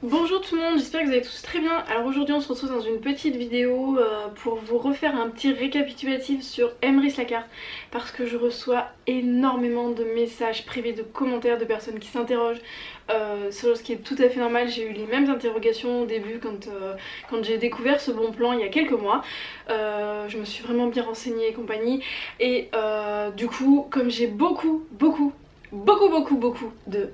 Bonjour tout le monde, j'espère que vous allez tous très bien. Alors aujourd'hui on se retrouve dans une petite vidéo pour vous refaire un petit récapitulatif sur Emrys Lacarte, parce que je reçois énormément de messages privés, de commentaires de personnes qui s'interrogent sur ce qui est tout à fait normal. J'ai eu les mêmes interrogations au début quand j'ai découvert ce bon plan il y a quelques mois. Je me suis vraiment bien renseignée et compagnie, et du coup comme j'ai beaucoup de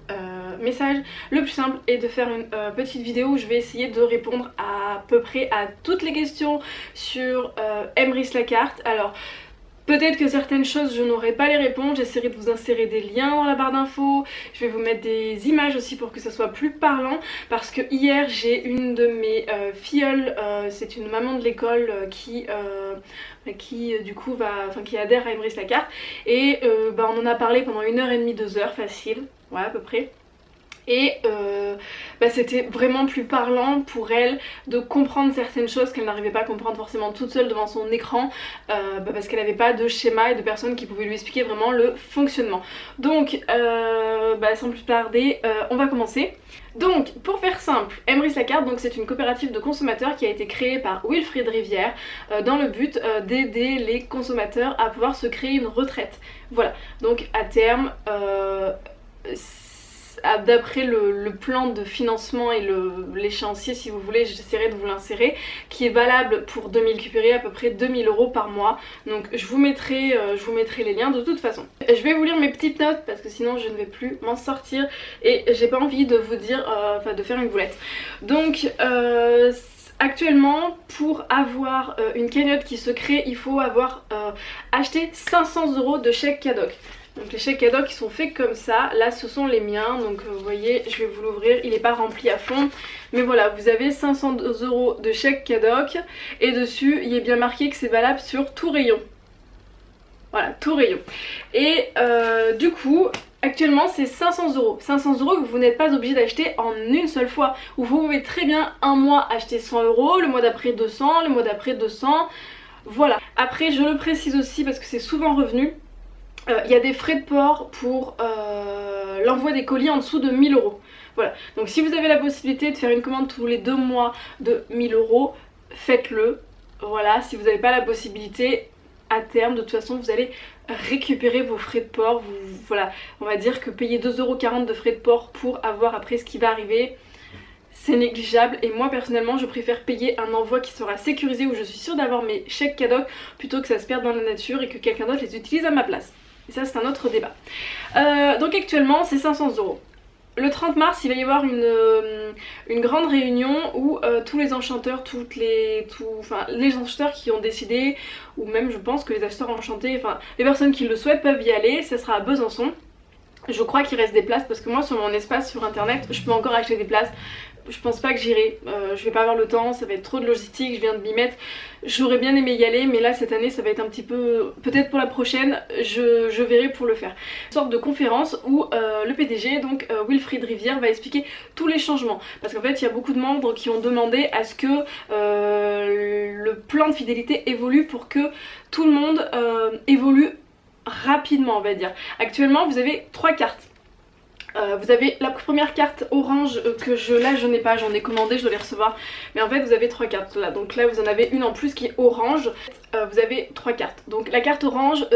messages, le plus simple est de faire une petite vidéo où je vais essayer de répondre à peu près à toutes les questions sur Emrys Lacarte. Alors peut-être que certaines choses je n'aurai pas les réponses, j'essaierai de vous insérer des liens dans la barre d'infos, je vais vous mettre des images aussi pour que ça soit plus parlant, parce que hier j'ai une de mes filleules, c'est une maman de l'école qui du coup qui adhère à Emrys Lacarte, et on en a parlé pendant 1h30, 2h facile, ouais à peu près. Et c'était vraiment plus parlant pour elle de comprendre certaines choses qu'elle n'arrivait pas à comprendre forcément toute seule devant son écran, parce qu'elle n'avait pas de schéma et de personnes qui pouvaient lui expliquer vraiment le fonctionnement. Donc sans plus tarder, on va commencer. Donc pour faire simple, Emrys Lacarte, c'est une coopérative de consommateurs qui a été créée par Wilfried Rivière dans le but d'aider les consommateurs à pouvoir se créer une retraite. Voilà, donc à terme d'après le plan de financement et l'échéancier, si vous voulez, j'essaierai de vous l'insérer, qui est valable pour de m'y récupérer à peu près 2000 € par mois. Donc je vous mettrai les liens de toute façon. Je vais vous lire mes petites notes parce que sinon je ne vais plus m'en sortir et j'ai pas envie de vous dire, de faire une boulette. Donc actuellement, pour avoir une cagnotte qui se crée, il faut avoir acheté 500 € de chèque Cadoc. Donc les chèques Cadoc qui sont faits comme ça, là ce sont les miens, donc vous voyez, je vais vous l'ouvrir, il n'est pas rempli à fond, mais voilà, vous avez 500 € de chèques Cadoc, et dessus il est bien marqué que c'est valable sur tout rayon. Voilà, tout rayon. Et du coup, actuellement c'est 500 €. 500 € que vous n'êtes pas obligé d'acheter en une seule fois, où vous pouvez très bien un mois acheter 100 €, le mois d'après 200, le mois d'après 200, voilà. Après je le précise aussi parce que c'est souvent revenu, il y a des frais de port pour l'envoi des colis en dessous de 1000 €. Voilà, donc si vous avez la possibilité de faire une commande tous les 2 mois de 1000 €, faites-le. Voilà, si vous n'avez pas la possibilité, à terme de toute façon vous allez récupérer vos frais de port. Voilà, on va dire que payer 2,40 € de frais de port pour avoir après ce qui va arriver, c'est négligeable, et moi personnellement je préfère payer un envoi qui sera sécurisé, où je suis sûre d'avoir mes chèques Cadoc, plutôt que ça se perde dans la nature et que quelqu'un d'autre les utilise à ma place. Et ça c'est un autre débat. Donc actuellement c'est 500 €. Le 30 mars il va y avoir une grande réunion où tous les enchanteurs, les enchanteurs qui ont décidé, ou même je pense que les acheteurs enchantés, les personnes qui le souhaitent peuvent y aller. Ça sera à Besançon. Je crois qu'il reste des places parce que moi sur mon espace sur internet je peux encore acheter des places. Je pense pas que j'irai, je vais pas avoir le temps, ça va être trop de logistique, je viens de m'y mettre. J'aurais bien aimé y aller, mais là cette année ça va être un petit peu, peut-être pour la prochaine, je verrai pour le faire. Une sorte de conférence où le PDG, donc Wilfried Rivière, va expliquer tous les changements. Parce qu'en fait il y a beaucoup de membres qui ont demandé à ce que le plan de fidélité évolue pour que tout le monde évolue rapidement, on va dire. Actuellement vous avez 3 cartes. Vous avez la première carte orange que je n'ai pas, j'en ai commandé, je dois les recevoir. Mais en fait vous avez 3 cartes là, donc là vous en avez une en plus qui est orange. Vous avez 3 cartes. Donc la carte orange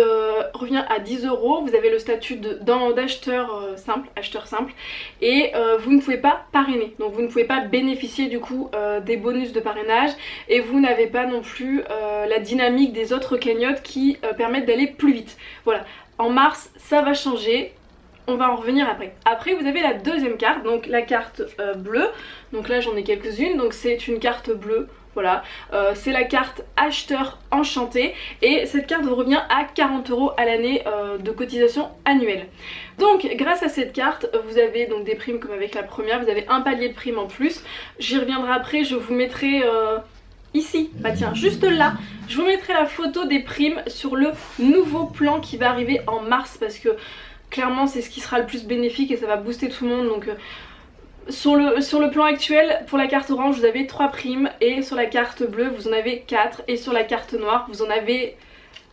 revient à 10 €, vous avez le statut d'acheteur simple, et vous ne pouvez pas parrainer. Donc vous ne pouvez pas bénéficier du coup des bonus de parrainage, et vous n'avez pas non plus la dynamique des autres cagnottes qui permettent d'aller plus vite. Voilà, en mars ça va changer. On va en revenir après. Après vous avez la deuxième carte, donc la carte bleue. Donc là j'en ai quelques-unes, donc c'est une carte bleue, voilà. C'est la carte acheteur enchanté, et cette carte vous revient à 40 € à l'année de cotisation annuelle. Donc grâce à cette carte vous avez donc des primes comme avec la première, vous avez un palier de primes en plus. J'y reviendrai après, je vous mettrai ici, bah tiens, juste là, je vous mettrai la photo des primes sur le nouveau plan qui va arriver en mars, parce que clairement c'est ce qui sera le plus bénéfique et ça va booster tout le monde. Donc sur le plan actuel, pour la carte orange vous avez 3 primes, et sur la carte bleue vous en avez 4, et sur la carte noire vous en avez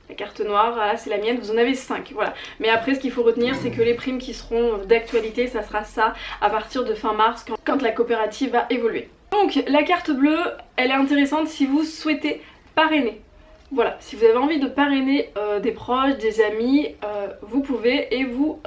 La carte noire, là c'est la mienne, vous en avez 5, voilà. Mais après ce qu'il faut retenir c'est que les primes qui seront d'actualité, ça sera ça à partir de fin mars quand la coopérative va évoluer. Donc la carte bleue, elle est intéressante si vous souhaitez parrainer. Voilà, si vous avez envie de parrainer des proches, des amis, vous pouvez et vous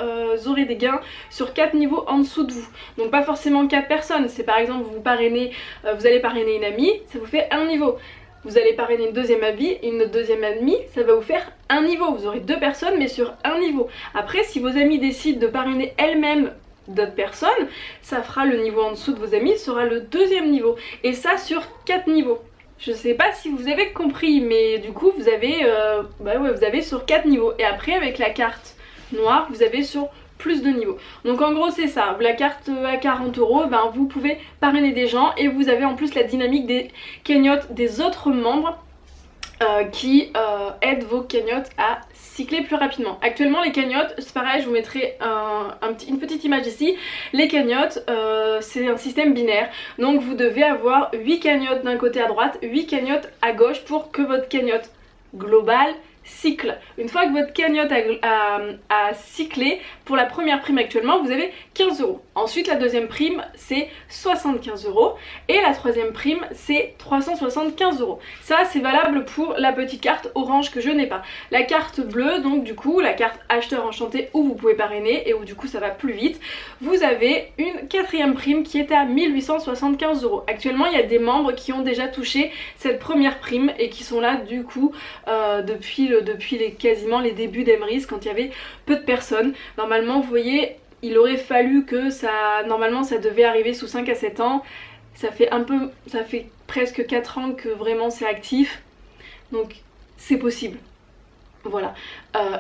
aurez des gains sur 4 niveaux en dessous de vous. Donc pas forcément 4 personnes, c'est par exemple vous parrainez, vous allez parrainer une amie, ça vous fait un niveau. Vous allez parrainer une deuxième amie, une deuxième amie, ça va vous faire un niveau. Vous aurez 2 personnes mais sur un niveau. Après si vos amis décident de parrainer elles-mêmes d'autres personnes, ça fera le niveau en dessous de vos amis, sera le deuxième niveau. Et ça sur 4 niveaux. Je sais pas si vous avez compris, mais du coup vous avez, vous avez sur 4 niveaux. Et après avec la carte noire, vous avez sur plus de niveaux. Donc en gros c'est ça, la carte à 40 €, ben, vous pouvez parrainer des gens et vous avez en plus la dynamique des cagnottes des autres membres qui aident vos cagnottes à cycler plus rapidement. Actuellement les cagnottes, c'est pareil, je vous mettrai une petite image ici. Les cagnottes, c'est un système binaire, donc vous devez avoir 8 cagnottes d'un côté à droite, 8 cagnottes à gauche pour que votre cagnotte globale cycle. Une fois que votre cagnotte a cyclé, pour la première prime actuellement vous avez 15 €. Ensuite la deuxième prime c'est 75 € et la troisième prime c'est 375 €. Ça c'est valable pour la petite carte orange que je n'ai pas. La carte bleue, donc du coup la carte acheteur enchanté où vous pouvez parrainer et où du coup ça va plus vite, vous avez une quatrième prime qui est à 1875 €. Actuellement il y a des membres qui ont déjà touché cette première prime et qui sont là du coup depuis quasiment les débuts d'Emrys quand il y avait peu de personnes. Normalement vous voyez, il aurait fallu que normalement ça devait arriver sous 5 à 7 ans. Ça fait presque 4 ans que vraiment c'est actif. Donc c'est possible. Voilà.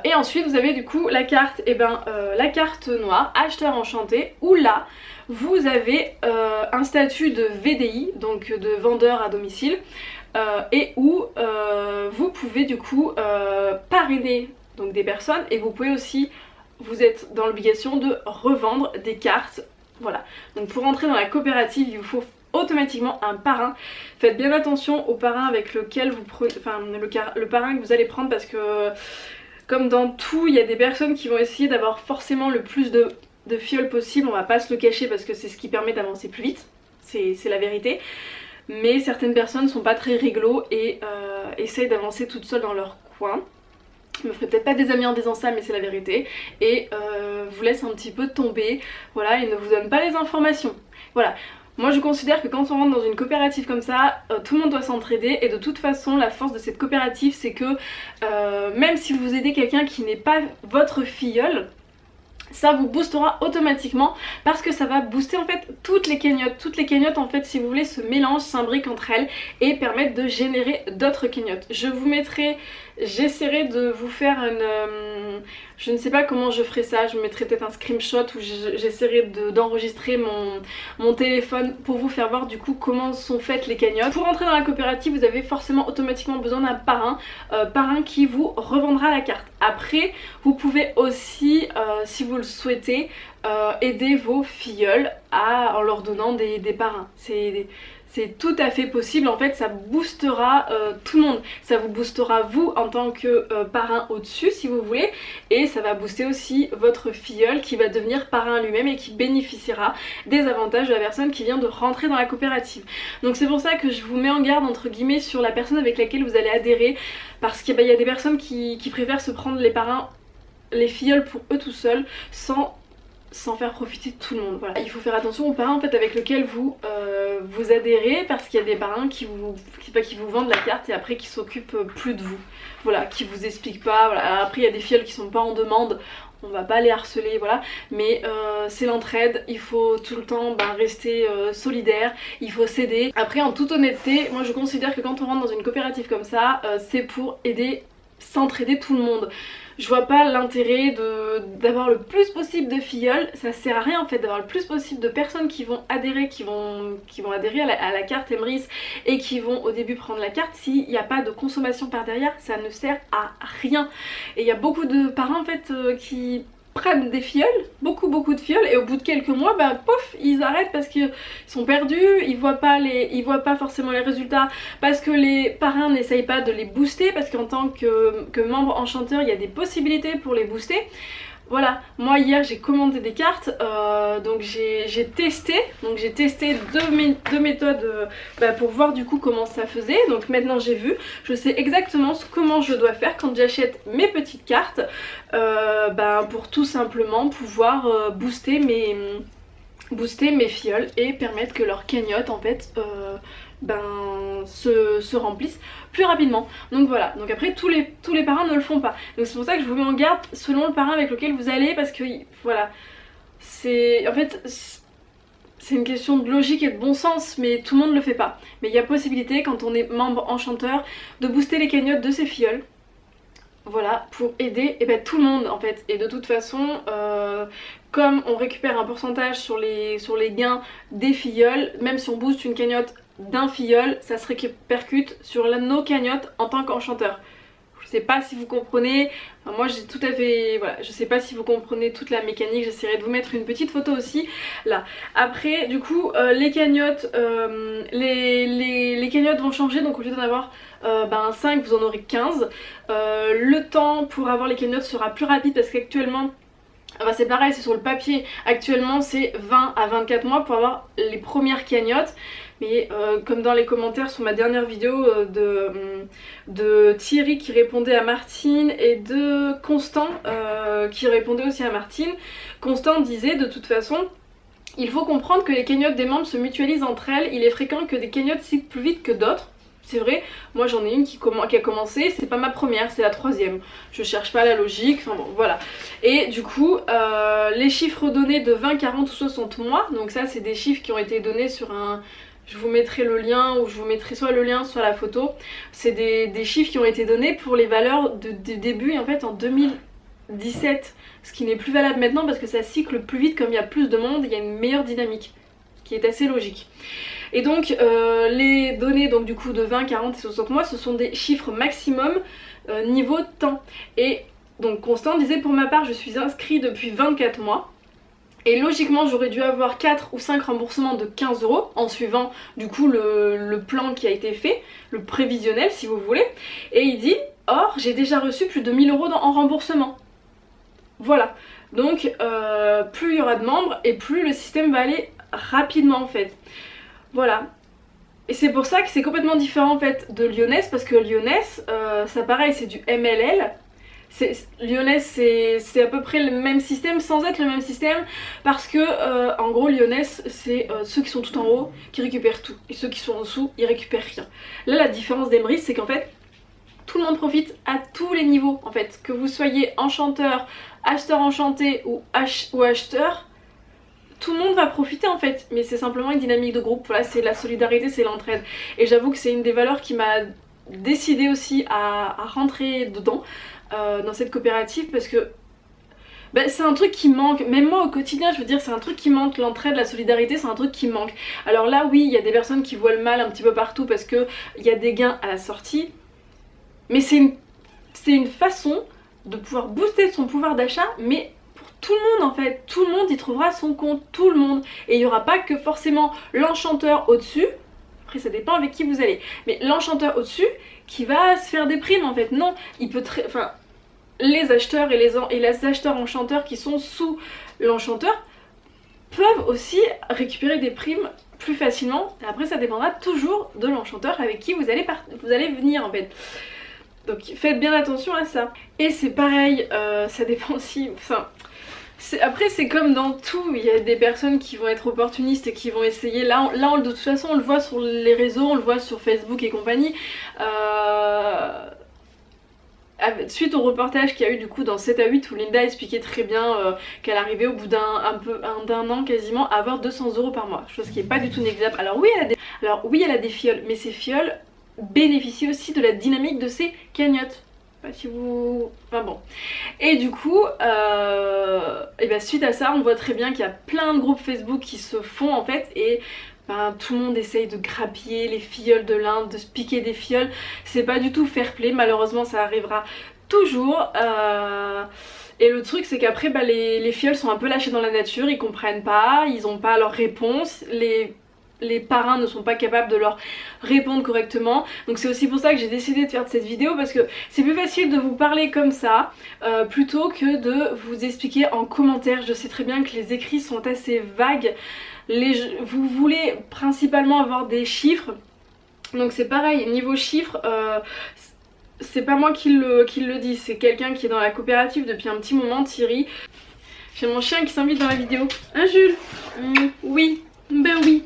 Et ensuite vous avez du coup la carte, la carte noire, acheteur enchanté, où là vous avez un statut de VDI, donc de vendeur à domicile, et où vous pouvez du coup parrainer donc des personnes et vous pouvez aussi, vous êtes dans l'obligation de revendre des cartes. Voilà, donc pour entrer dans la coopérative il vous faut automatiquement un parrain. Faites bien attention au parrain avec lequel vous prenez, enfin le parrain que vous allez prendre, parce que comme dans tout il y a des personnes qui vont essayer d'avoir forcément le plus de fioles possible. On va pas se le cacher parce que c'est ce qui permet d'avancer plus vite, c'est la vérité. Mais certaines personnes sont pas très réglo et essayent d'avancer toutes seules dans leur coin. Je me ferai peut-être pas des amis en disant ça, mais c'est la vérité. Et vous laisse un petit peu tomber, voilà, et ne vous donne pas les informations. Voilà. Moi je considère que quand on rentre dans une coopérative comme ça, tout le monde doit s'entraider, et de toute façon la force de cette coopérative c'est que même si vous aidez quelqu'un qui n'est pas votre filleul, ça vous boostera automatiquement parce que ça va booster en fait toutes les cagnottes. Toutes les cagnottes en fait, si vous voulez, se mélangent, s'imbriquent entre elles et permettent de générer d'autres cagnottes. Je vous mettrai, j'essaierai de vous faire une... je ne sais pas comment je ferai ça, je mettrai peut-être un screenshot où j'essaierai d'enregistrer mon téléphone pour vous faire voir du coup comment sont faites les cagnottes. Pour entrer dans la coopérative vous avez forcément automatiquement besoin d'un parrain qui vous revendra la carte. Après vous pouvez aussi, si vous le souhaitez, aider vos filleuls en leur donnant des parrains. C'est tout à fait possible, en fait ça boostera tout le monde. Ça vous boostera vous en tant que parrain au-dessus si vous voulez, et ça va booster aussi votre filleul qui va devenir parrain lui-même et qui bénéficiera des avantages de la personne qui vient de rentrer dans la coopérative. Donc c'est pour ça que je vous mets en garde entre guillemets sur la personne avec laquelle vous allez adhérer, parce qu'il y a des personnes qui préfèrent se prendre les parrains, les filleuls pour eux tout seuls sans faire profiter tout le monde. Voilà. Il faut faire attention aux parrains en fait avec lesquels vous adhérez, parce qu'il y a des parrains qui vous vendent la carte et après qui s'occupent plus de vous. Voilà, qui vous expliquent pas. Voilà. Alors après il y a des filleuls qui sont pas en demande, on va pas les harceler, voilà, mais c'est l'entraide, il faut tout le temps rester solidaire, il faut s'aider. Après en toute honnêteté, moi je considère que quand on rentre dans une coopérative comme ça, c'est pour aider, s'entraider tout le monde. Je vois pas l'intérêt d'avoir le plus possible de filleuls, ça sert à rien en fait d'avoir le plus possible de personnes qui vont adhérer, qui vont adhérer à la carte Emrys et qui vont au début prendre la carte. S'il n'y a pas de consommation par derrière, ça ne sert à rien. Et il y a beaucoup de parents en fait qui prennent des filleuls, beaucoup de filleuls, et au bout de quelques mois, bah pouf, ils arrêtent parce qu'ils sont perdus, ils voient pas forcément les résultats, parce que les parrains n'essayent pas de les booster, parce qu'en tant que membre enchanteur, il y a des possibilités pour les booster. Voilà, moi hier j'ai commandé des cartes, donc j'ai testé deux méthodes pour voir du coup comment ça faisait. Donc maintenant j'ai vu, je sais exactement comment je dois faire quand j'achète mes petites cartes pour tout simplement pouvoir booster mes filleuls et permettre que leur cagnotte en fait se remplissent plus rapidement. Donc voilà, donc après tous les parrains ne le font pas. Donc c'est pour ça que je vous mets en garde selon le parrain avec lequel vous allez, parce que voilà, c'est en fait c'est une question de logique et de bon sens, mais tout le monde ne le fait pas. Mais il y a possibilité quand on est membre enchanteur de booster les cagnottes de ses filleuls. Voilà, pour aider tout le monde en fait. Et de toute façon, comme on récupère un pourcentage sur les gains des filleuls, même si on booste une cagnotte d'un filleul, ça se répercute sur nos cagnottes en tant qu'enchanteur. Je sais pas si vous comprenez, enfin, moi j'ai tout à fait, voilà, je sais pas si vous comprenez toute la mécanique, j'essaierai de vous mettre une petite photo aussi là. Après du coup les cagnottes, les cagnottes vont changer, donc au lieu d'en avoir 5 vous en aurez 15. Le temps pour avoir les cagnottes sera plus rapide parce qu'actuellement c'est pareil, c'est sur le papier, actuellement c'est 20 à 24 mois pour avoir les premières cagnottes. Mais comme dans les commentaires sur ma dernière vidéo de Thierry qui répondait à Martine et de Constant qui répondait aussi à Martine, Constant disait de toute façon il faut comprendre que les cagnottes des membres se mutualisent entre elles, il est fréquent que des cagnottes citent plus vite que d'autres. C'est vrai, moi j'en ai une qui a commencé, c'est pas ma première, c'est la troisième. Je cherche pas la logique, enfin bon voilà. Et du coup, les chiffres donnés de 20, 40 ou 60 mois, donc ça c'est des chiffres qui ont été donnés sur un... Je vous mettrai le lien, ou je vous mettrai soit le lien soit la photo. C'est des chiffres qui ont été donnés pour les valeurs de début en fait en 2017. Ce qui n'est plus valable maintenant parce que ça cycle plus vite, comme il y a plus de monde, il y a une meilleure dynamique. Ce qui est assez logique. Et donc les données donc du coup de 20, 40 et 60 mois, ce sont des chiffres maximum niveau temps. Et donc Constant disait pour ma part je suis inscrit depuis 24 mois. Et logiquement j'aurais dû avoir 4 ou 5 remboursements de 15 € en suivant du coup le plan qui a été fait, le prévisionnel si vous voulez. Et il dit or j'ai déjà reçu plus de 1000 € en remboursement. Voilà, donc plus il y aura de membres et plus le système va aller rapidement en fait. Voilà. Et c'est pour ça que c'est complètement différent en fait de Lyoness, parce que Lyoness, ça pareil c'est du MLL. Lyoness c'est à peu près le même système sans être le même système, parce que en gros Lyoness c'est ceux qui sont tout en haut qui récupèrent tout et ceux qui sont en dessous ils récupèrent rien. Là la différence d'Emrys c'est qu'en fait tout le monde profite à tous les niveaux en fait, que vous soyez enchanteur, acheteur enchanté ou acheteur, tout le monde va profiter en fait, mais c'est simplement une dynamique de groupe, voilà, c'est la solidarité, c'est l'entraide. Et j'avoue que c'est une des valeurs qui m'a décidé aussi à rentrer dedans, dans cette coopérative, parce que c'est un truc qui manque, même moi au quotidien je veux dire c'est un truc qui manque, l'entraide, la solidarité c'est un truc qui manque. Alors là oui il y a des personnes qui voient le mal un petit peu partout parce qu'il y a des gains à la sortie, mais c'est une façon de pouvoir booster son pouvoir d'achat, mais tout le monde en fait, tout le monde y trouvera son compte, tout le monde. Et il n'y aura pas que forcément l'enchanteur au-dessus, après ça dépend avec qui vous allez, mais l'enchanteur au-dessus qui va se faire des primes en fait, non, il peut enfin les acheteurs et les acheteurs enchanteurs qui sont sous l'enchanteur peuvent aussi récupérer des primes plus facilement. Après ça dépendra toujours de l'enchanteur avec qui vous allez venir en fait. Donc faites bien attention à ça. Et c'est pareil, ça dépend aussi, enfin... Après c'est comme dans tout, il y a des personnes qui vont être opportunistes et qui vont essayer, de toute façon on le voit sur les réseaux, on le voit sur Facebook et compagnie, suite au reportage qu'il y a eu du coup dans 7 à 8 où Linda expliquait très bien qu'elle arrivait au bout d'un an quasiment à avoir 200 € par mois, chose qui est pas du tout négligeable. Alors oui elle a des filleuls, mais ces filleuls bénéficient aussi de la dynamique de ces cagnottes. Si vous... Enfin bon. Et du coup, suite à ça, on voit très bien qu'il y a plein de groupes Facebook qui se font en fait, et tout le monde essaye de grappiller les filleuls de l'Inde, de se piquer des filleuls. C'est pas du tout fair play, malheureusement ça arrivera toujours. Et le truc c'est qu'après bah, les filles elles sont un peu lâchées dans la nature, ils comprennent pas, ils ont pas leur réponse, les parrains ne sont pas capables de leur répondre correctement. Donc c'est aussi pour ça que j'ai décidé de faire cette vidéo, parce que c'est plus facile de vous parler comme ça plutôt que de vous expliquer en commentaire. Je sais très bien que les écrits sont assez vagues, vous voulez principalement avoir des chiffres, donc c'est pareil, niveau chiffres, c'est pas moi qui le dis, c'est quelqu'un qui est dans la coopérative depuis un petit moment, Thierry. J'ai mon chien qui s'invite dans la vidéo. Hein Jules? Oui, ben oui.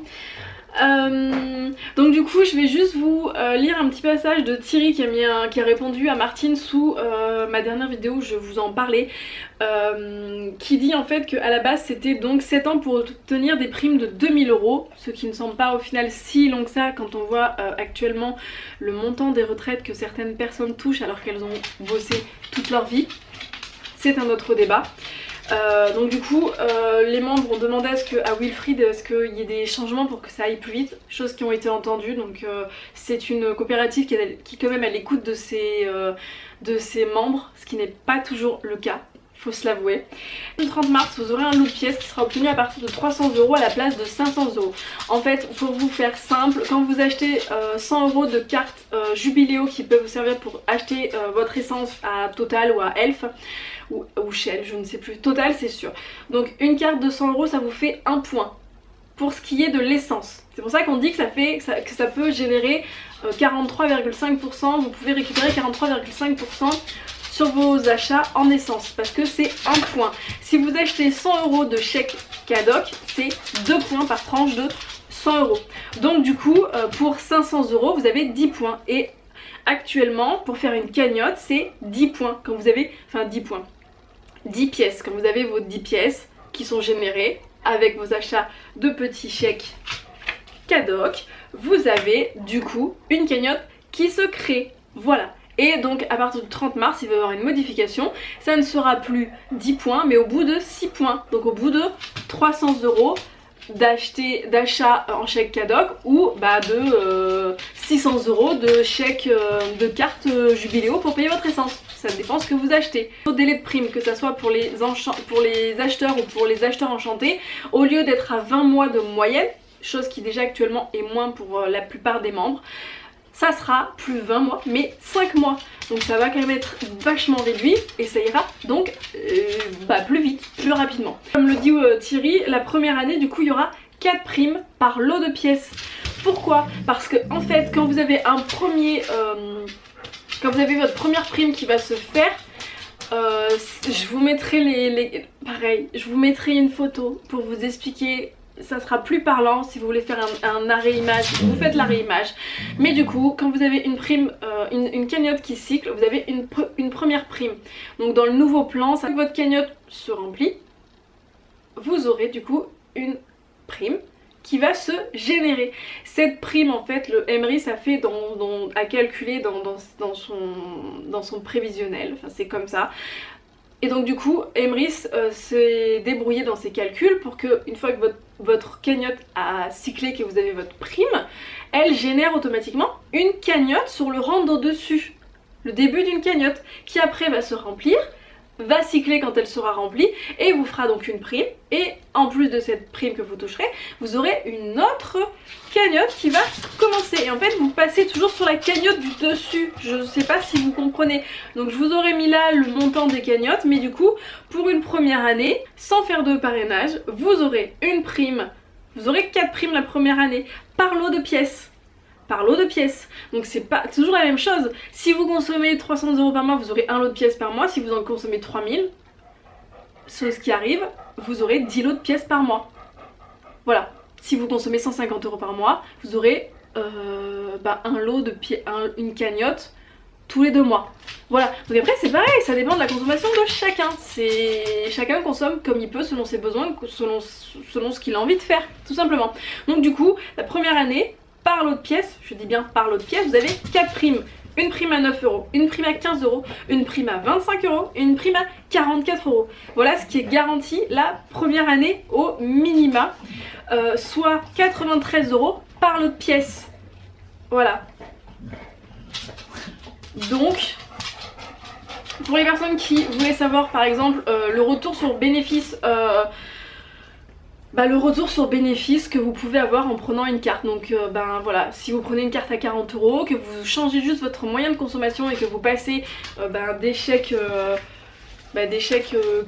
Donc du coup je vais juste vous lire un petit passage de Thierry qui a répondu à Martine sous ma dernière vidéo où je vous en parlais, qui dit en fait qu'à la base c'était donc 7 ans pour obtenir des primes de 2000 €, ce qui ne semble pas au final si long que ça quand on voit actuellement le montant des retraites que certaines personnes touchent alors qu'elles ont bossé toute leur vie. C'est un autre débat. Donc du coup les membres ont demandé à Wilfried qu'il y ait des changements pour que ça aille plus vite, choses qui ont été entendues. Donc c'est une coopérative qui quand même à l'écoute de ses membres, ce qui n'est pas toujours le cas, faut se l'avouer. Le 30 mars vous aurez un lot de pièces qui sera obtenu à partir de 300 € à la place de 500 €. En fait pour vous faire simple, quand vous achetez 100 € de cartes Jubiléo qui peuvent vous servir pour acheter votre essence à Total ou à Elf ou Shell, je ne sais plus, Total c'est sûr. Donc une carte de 100 € ça vous fait 1 point pour ce qui est de l'essence. C'est pour ça qu'on dit que ça peut générer 43,5%, vous pouvez récupérer 43,5% sur vos achats en essence, parce que c'est 1 point. Si vous achetez 100 € de chèque Cadoc, c'est 2 points par tranche de 100 €. Donc du coup pour 500 € vous avez 10 points, et actuellement pour faire une cagnotte c'est 10 points quand vous avez, enfin 10 points, 10 pièces, quand vous avez vos 10 pièces qui sont générées avec vos achats de petits chèques Cadoc, vous avez du coup une cagnotte qui se crée, voilà. Et donc à partir du 30 mars il va y avoir une modification, ça ne sera plus 10 points mais au bout de 6 points, donc au bout de 300 € d'achat en chèque Cadoc, ou bah de 600 € de chèque de carte Jubiléo pour payer votre essence. Ça dépend ce que vous achetez. Au délai de prime, que ce soit pour les acheteurs ou pour les acheteurs enchantés, au lieu d'être à 20 mois de moyenne, chose qui déjà actuellement est moins pour la plupart des membres, ça sera plus 20 mois mais 5 mois. Donc ça va quand même être vachement réduit et ça ira donc plus vite, plus rapidement. Comme le dit Thierry, la première année du coup il y aura 4 primes par lot de pièces. Pourquoi? Parce que en fait quand vous avez quand vous avez votre première prime qui va se faire, je vous mettrai pareil, je vous mettrai une photo pour vous expliquer. Ça sera plus parlant si vous voulez faire un arrêt image, vous faites l'arrêt image. Mais du coup quand vous avez une prime, une cagnotte qui cycle, vous avez une première prime. Donc dans le nouveau plan, ça, votre cagnotte se remplit, vous aurez du coup une prime qui va se générer. Cette prime en fait le Emrys a fait à calculer dans son prévisionnel, enfin c'est comme ça. Et donc du coup Emrys s'est débrouillé dans ses calculs pour que une fois que votre cagnotte a cyclé, que vous avez votre prime, elle génère automatiquement une cagnotte sur le rang d'au-dessus. Le début d'une cagnotte qui après va se remplir, va cycler quand elle sera remplie et vous fera donc une prime, et en plus de cette prime que vous toucherez, vous aurez une autre cagnotte qui va commencer. Et en fait vous passez toujours sur la cagnotte du dessus, je ne sais pas si vous comprenez. Donc je vous aurais mis là le montant des cagnottes, mais du coup pour une première année, sans faire de parrainage, vous aurez une prime, vous aurez 4 primes la première année par lot de pièces. Par lot de pièces. Donc c'est pas toujours la même chose. Si vous consommez 300 € par mois, vous aurez un lot de pièces par mois. Si vous en consommez 3000, ce qui arrive, vous aurez 10 lots de pièces par mois. Voilà. Si vous consommez 150 € par mois, vous aurez un lot de pièces, une cagnotte tous les 2 mois. Voilà. Donc après c'est pareil, ça dépend de la consommation de chacun. Chacun consomme comme il peut, selon ses besoins, selon ce qu'il a envie de faire, tout simplement. Donc du coup, la première année, par lot de pièces, je dis bien par lot de pièces, vous avez 4 primes. Une prime à 9 €, une prime à 15 €, une prime à 25 € et une prime à 44 €. Voilà ce qui est garanti la première année au minima, soit 93 € par lot de pièces. Voilà. Donc pour les personnes qui voulaient savoir par exemple le retour sur bénéfice, le retour sur bénéfice que vous pouvez avoir en prenant une carte. Donc ben voilà, si vous prenez une carte à 40 €, que vous changez juste votre moyen de consommation et que vous passez des chèques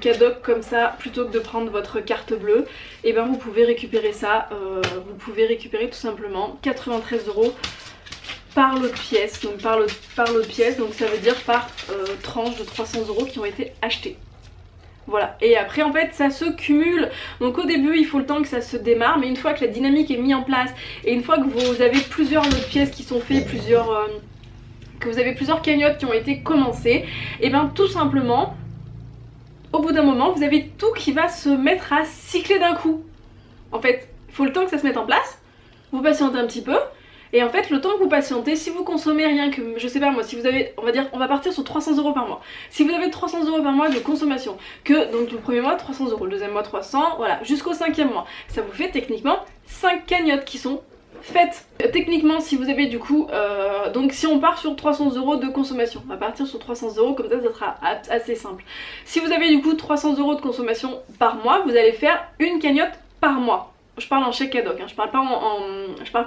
cadeaux comme ça plutôt que de prendre votre carte bleue, et ben vous pouvez récupérer ça, vous pouvez récupérer tout simplement 93 € par lot de pièces, donc par lot de pièces, donc ça veut dire par tranche de 300 € qui ont été achetées. Voilà, et après en fait ça se cumule, donc au début il faut le temps que ça se démarre, mais une fois que la dynamique est mise en place et une fois que vous avez plusieurs lots de pièces qui sont faits, que vous avez plusieurs cagnottes qui ont été commencées, et ben tout simplement au bout d'un moment vous avez tout qui va se mettre à cycler d'un coup. En fait il faut le temps que ça se mette en place, vous patientez un petit peu. Et en fait le temps que vous patientez, si vous consommez rien que, je sais pas moi, si vous avez, on va partir sur 300 € par mois. Si vous avez 300 € par mois de consommation, que donc le premier mois 300 €, le deuxième mois 300, voilà, jusqu'au 5e mois, ça vous fait techniquement 5 cagnottes qui sont faites. Techniquement si vous avez du coup, donc si on part sur 300 € de consommation, on va partir sur 300 €, comme ça sera assez simple. Si vous avez du coup 300 € de consommation par mois, vous allez faire une cagnotte par mois. Je parle en chèque cadeau, hein, je parle pas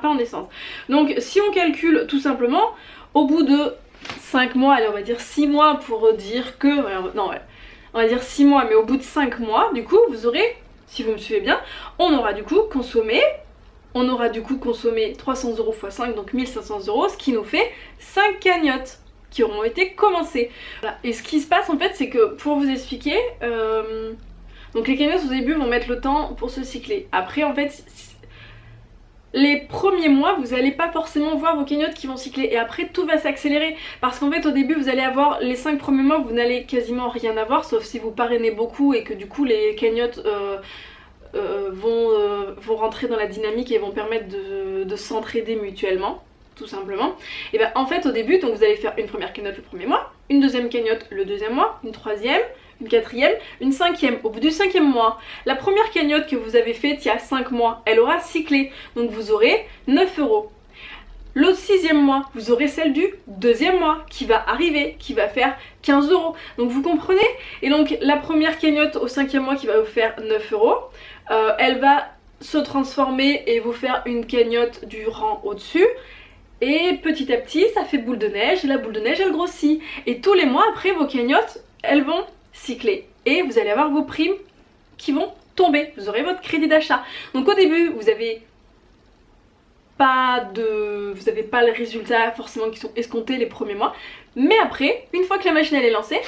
en essence. Donc si on calcule tout simplement, au bout de 5 mois, allez on va dire 6 mois pour dire que... Non ouais, on va dire 6 mois, mais au bout de 5 mois, du coup, vous aurez, si vous me suivez bien, on aura du coup consommé 300 € x 5, donc 1500 €, ce qui nous fait 5 cagnottes qui auront été commencées. Voilà. Et ce qui se passe en fait, c'est que pour vous expliquer... donc les cagnottes au début vont mettre le temps pour se cycler. Après en fait, les premiers mois vous n'allez pas forcément voir vos cagnottes qui vont cycler. Et après tout va s'accélérer. Parce qu'en fait au début vous allez avoir les 5 premiers mois, vous n'allez quasiment rien avoir. Sauf si vous parrainez beaucoup et que du coup les cagnottes vont rentrer dans la dynamique et vont permettre de s'entraider mutuellement. Tout simplement. Et ben en fait au début donc vous allez faire une première cagnotte le premier mois, une deuxième cagnotte le deuxième mois, une troisième, une quatrième, une cinquième. Au bout du 5e mois, la première cagnotte que vous avez faite il y a 5 mois, elle aura cyclé, donc vous aurez 9 €. Le 6e mois, vous aurez celle du 2e mois qui va arriver, qui va faire 15 €. Donc vous comprenez? Et donc la première cagnotte au 5e mois qui va vous faire 9 €, elle va se transformer et vous faire une cagnotte du rang au-dessus. Et petit à petit ça fait boule de neige et la boule de neige elle grossit. Et tous les mois après vos cagnottes elles vont cycler. Et vous allez avoir vos primes qui vont tomber. Vous aurez votre crédit d'achat. Donc au début vous avez pas le résultat forcément qui sont escomptés les premiers mois. Mais après, une fois que la machine elle est lancée,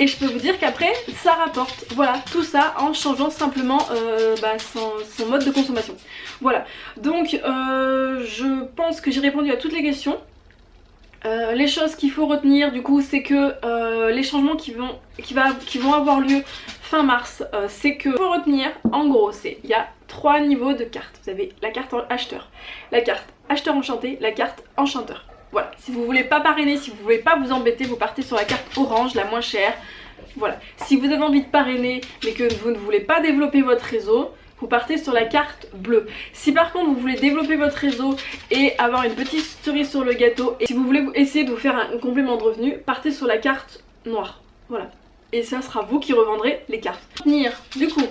et je peux vous dire qu'après ça rapporte. Voilà, tout ça en changeant simplement son mode de consommation. Voilà, donc je pense que j'ai répondu à toutes les questions. Les choses qu'il faut retenir du coup, c'est que les changements qui vont avoir lieu fin mars, c'est que faut retenir en gros, il y a 3 niveaux de cartes. Vous avez la carte acheteur, la carte acheteur enchanté, la carte enchanteur. Voilà, si vous voulez pas parrainer, si vous voulez pas vous embêter, vous partez sur la carte orange, la moins chère. Voilà, si vous avez envie de parrainer mais que vous ne voulez pas développer votre réseau, vous partez sur la carte bleue. Si par contre vous voulez développer votre réseau et avoir une petite cerise sur le gâteau, et si vous voulez essayer de vous faire un complément de revenu, partez sur la carte noire. Voilà, et ça sera vous qui revendrez les cartes. Du coup,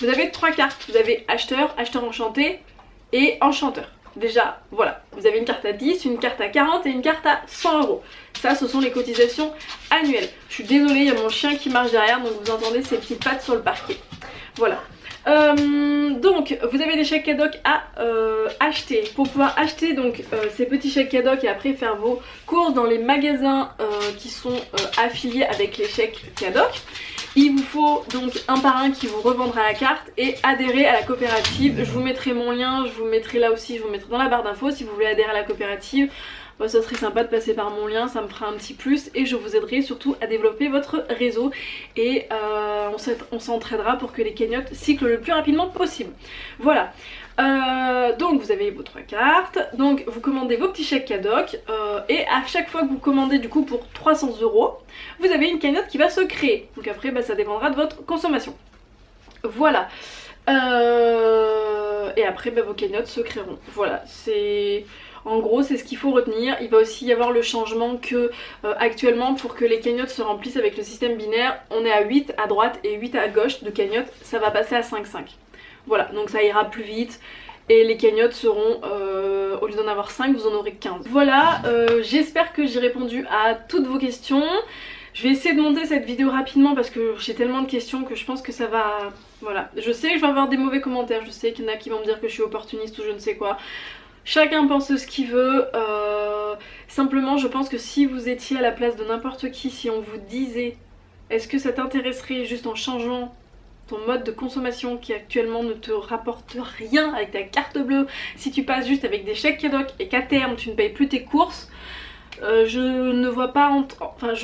vous avez 3 cartes, vous avez acheteur, acheteur enchanté et enchanteur. Déjà, voilà, vous avez une carte à 10, une carte à 40 et une carte à 100 €. Ça, ce sont les cotisations annuelles. Je suis désolée, il y a mon chien qui marche derrière, donc vous entendez ses petites pattes sur le parquet. Voilà. Donc, vous avez des chèques cadeaux à acheter. Pour pouvoir acheter donc ces petits chèques cadeaux et après faire vos courses dans les magasins qui sont affiliés avec les chèques cadeaux, il vous faut donc un parrain qui vous revendra la carte et adhérer à la coopérative. Je vous mettrai mon lien, je vous mettrai là aussi, je vous mettrai dans la barre d'infos si vous voulez adhérer à la coopérative. Bah, ça serait sympa de passer par mon lien, ça me fera un petit plus et je vous aiderai surtout à développer votre réseau et on s'entraidera pour que les cagnottes cyclent le plus rapidement possible. Voilà. Donc vous avez vos 3 cartes, donc vous commandez vos petits chèques cadeaux et à chaque fois que vous commandez du coup pour 300 €, vous avez une cagnotte qui va se créer. Donc après ça dépendra de votre consommation. Voilà. et après vos cagnottes se créeront. Voilà, c'est... En gros c'est ce qu'il faut retenir. Il va aussi y avoir le changement que actuellement pour que les cagnottes se remplissent avec le système binaire, on est à 8 à droite et 8 à gauche de cagnottes, ça va passer à 5-5. Voilà, donc ça ira plus vite. Et les cagnottes seront, au lieu d'en avoir 5, vous en aurez 15. Voilà, j'espère que j'ai répondu à toutes vos questions. Je vais essayer de monter cette vidéo rapidement parce que j'ai tellement de questions que je pense que ça va... Voilà, je sais que je vais avoir des mauvais commentaires, je sais qu'il y en a qui vont me dire que je suis opportuniste ou je ne sais quoi. Chacun pense ce qu'il veut, simplement je pense que si vous étiez à la place de n'importe qui, si on vous disait est-ce que ça t'intéresserait juste en changeant ton mode de consommation qui actuellement ne te rapporte rien avec ta carte bleue, si tu passes juste avec des chèques cadoc et qu'à terme tu ne payes plus tes courses, je ne vois pas enfin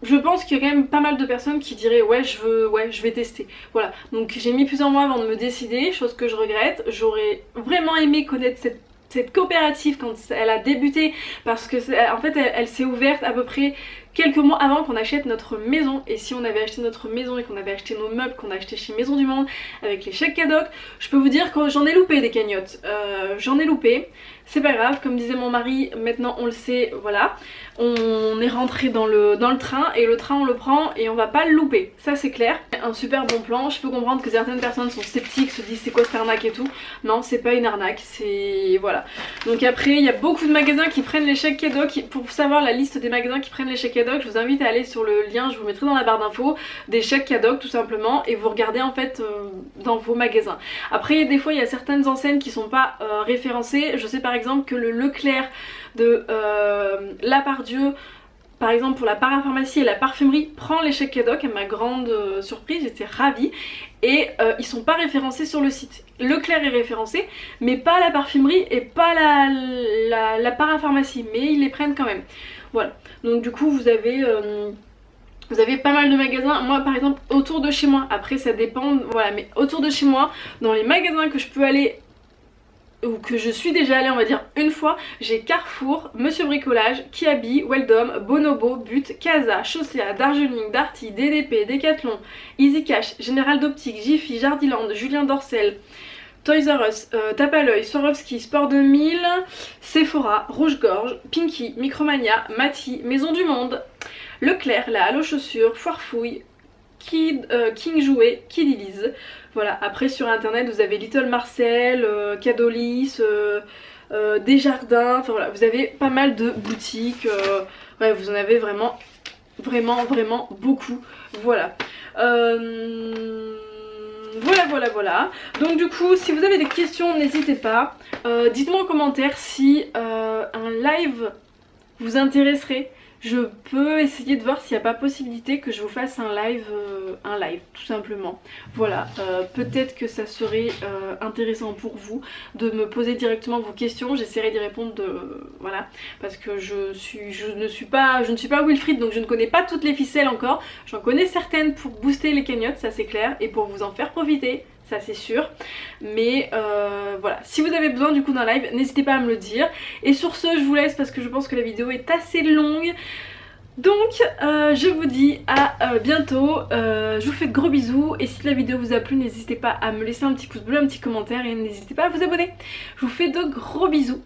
je pense qu'il y a quand même pas mal de personnes qui diraient ouais je vais tester. Voilà, donc j'ai mis plusieurs mois avant de me décider, chose que je regrette. J'aurais vraiment aimé connaître cette coopérative quand elle a débuté parce que en fait elle s'est ouverte à peu près quelques mois avant qu'on achète notre maison. Et si on avait acheté notre maison et qu'on avait acheté nos meubles qu'on a acheté chez Maison du Monde avec les chèques cadoc, je peux vous dire que j'en ai loupé des cagnottes, j'en ai loupé. C'est pas grave, comme disait mon mari, maintenant on le sait, voilà. On est rentré dans le train et le train on le prend et on va pas le louper, ça c'est clair. Un super bon plan, je peux comprendre que certaines personnes sont sceptiques, se disent c'est quoi cette arnaque et tout. Non, c'est pas une arnaque, c'est... voilà. Donc après il y a beaucoup de magasins qui prennent les chèques cadoc. Pour savoir la liste des magasins qui prennent les chèques cadoc, je vous invite à aller sur le lien, je vous mettrai dans la barre d'infos, des chèques cadoc tout simplement, et vous regardez en fait dans vos magasins. Après des fois il y a certaines enseignes qui sont pas référencées, je sais par exemple que le Leclerc de La Part-Dieu, par exemple pour la parapharmacie et la parfumerie, prend les chèques cadoc. À ma grande surprise, j'étais ravie. Et ils sont pas référencés sur le site. Leclerc est référencé, mais pas la parfumerie et pas la parapharmacie, mais ils les prennent quand même. Voilà, donc du coup vous avez pas mal de magasins. Moi par exemple autour de chez moi, après ça dépend, voilà, mais autour de chez moi, dans les magasins que je peux aller ou que je suis déjà allée on va dire une fois, j'ai Carrefour, Monsieur Bricolage, Kiabi, Weldom, Bonobo, But, Casa, Chaussea, Darjeeling, Darty, DDP, Decathlon, Easy Cash, Général d'Optique, Jiffy, Jardiland, Julien Dorcel, Toys R Us, Tape à l'œil, Swarovski, Sport 2000, Sephora, Rouge-Gorge, Pinky, Micromania, Mati, Maison du Monde, Leclerc, La Halle aux Chaussures, Foirefouille, King Jouet, Kid Elise. Voilà, après sur internet vous avez Little Marcel, Cadolis, Desjardins, enfin voilà, vous avez pas mal de boutiques, ouais, vous en avez vraiment beaucoup, voilà. Voilà. Donc du coup, si vous avez des questions, n'hésitez pas. Dites-moi en commentaire si un live vous intéresserait. Je peux essayer de voir s'il n'y a pas possibilité que je vous fasse un live tout simplement. Voilà, peut-être que ça serait intéressant pour vous de me poser directement vos questions. J'essaierai d'y répondre voilà, parce que je ne suis pas Wilfried, donc je ne connais pas toutes les ficelles encore. J'en connais certaines pour booster les cagnottes, ça c'est clair, et pour vous en faire profiter, ça c'est sûr. Mais voilà, si vous avez besoin du coup d'un live, n'hésitez pas à me le dire. Et sur ce, je vous laisse parce que je pense que la vidéo est assez longue. Donc je vous dis à bientôt, je vous fais de gros bisous. Et si la vidéo vous a plu, n'hésitez pas à me laisser un petit pouce bleu, un petit commentaire, et n'hésitez pas à vous abonner. Je vous fais de gros bisous.